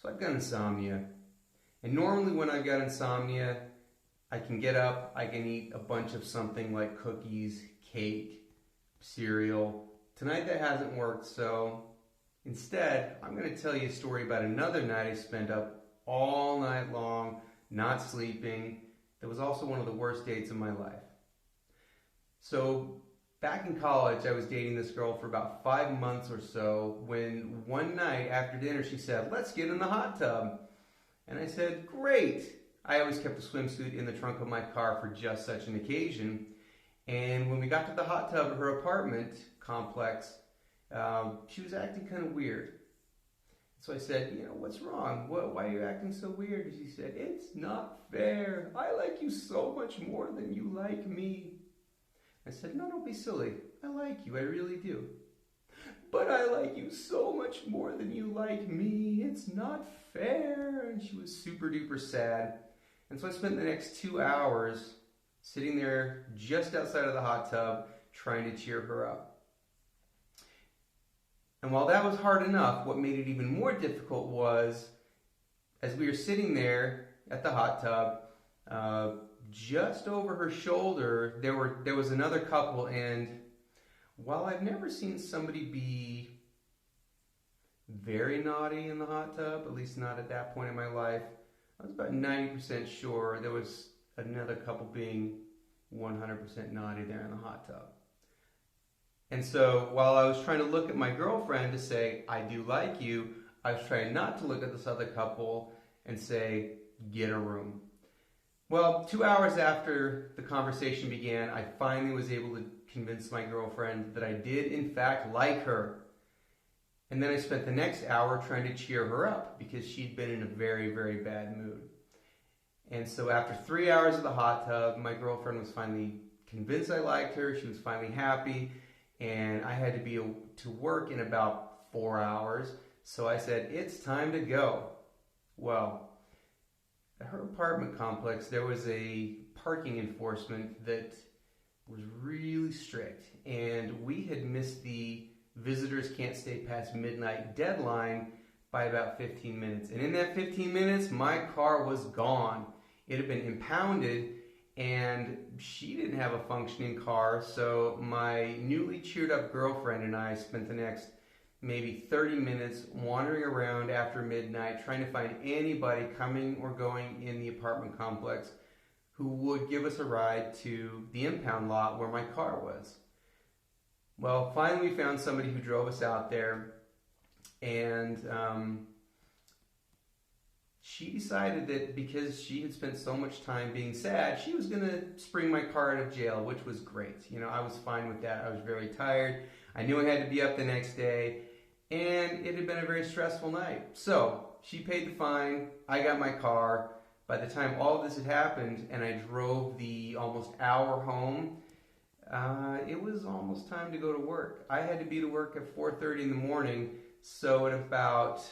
So I've got insomnia. And normally when I've got insomnia, I can get up, I can eat a bunch of something like cookies, cake, cereal. Tonight that hasn't worked, so instead, I'm going to tell you a story about another night I spent up all night long, not sleeping. That was also one of the worst dates of my life. So back in college, I was dating this girl for about 5 months or so when one night after dinner she said, "Let's get in the hot tub." And I said, "Great." I always kept a swimsuit in the trunk of my car for just such an occasion. And when we got to the hot tub of her apartment complex, she was acting kind of weird. So I said, "What's wrong? Why are you acting so weird?" And she said, "It's not fair. I like you so much more than you like me." I said, "No, don't be silly. I like you. I really do." "But I like you so much more than you like me. It's not fair." And she was super duper sad. And so I spent the next 2 hours sitting there just outside of the hot tub trying to cheer her up. And while that was hard enough, what made it even more difficult was, as we were sitting there at the hot tub, just over her shoulder, there was another couple, and while I've never seen somebody be very naughty in the hot tub, at least not at that point in my life, I was about 90% sure there was another couple being 100% naughty there in the hot tub. And so while I was trying to look at my girlfriend to say, "I do like you," I was trying not to look at this other couple and say, "Get a room." Well, 2 hours after the conversation began, I finally was able to convince my girlfriend that I did in fact like her. And then I spent the next hour trying to cheer her up because she'd been in a very, very bad mood. And so after 3 hours of the hot tub, my girlfriend was finally convinced I liked her. She was finally happy. And I had to be to work in about 4 hours. So I said, "It's time to go." Well, at her apartment complex, there was a parking enforcement that was really strict. And we had missed the visitors can't stay past midnight deadline by about 15 minutes. And in that 15 minutes, my car was gone. It had been impounded, and she didn't have a functioning car, so my newly cheered up girlfriend and I spent the next maybe 30 minutes wandering around after midnight trying to find anybody coming or going in the apartment complex who would give us a ride to the impound lot where my car was. Well, finally we found somebody who drove us out there, and she decided that because she had spent so much time being sad, she was going to spring my car out of jail, which was great. I was fine with that. I was very tired. I knew I had to be up the next day, and it had been a very stressful night. So she paid the fine. I got my car. By the time all of this had happened and I drove the almost hour home, it was almost time to go to work. I had to be to work at 4:30 in the morning, so at about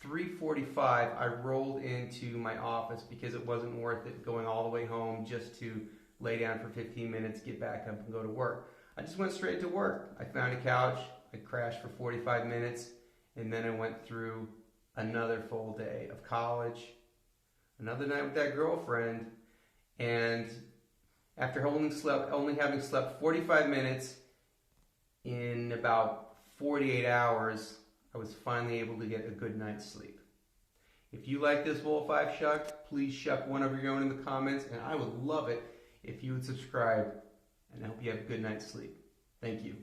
3:45, I rolled into my office because it wasn't worth it going all the way home just to lay down for 15 minutes, get back up, and go to work. I just went straight to work. I found a couch, I crashed for 45 minutes, and then I went through another full day of college, another night with that girlfriend, and after only having slept 45 minutes in about 48 hours, I was finally able to get a good night's sleep. If you like this Wolf I've Shucked, please shuck one of your own in the comments, and I would love it if you would subscribe, and I hope you have a good night's sleep. Thank you.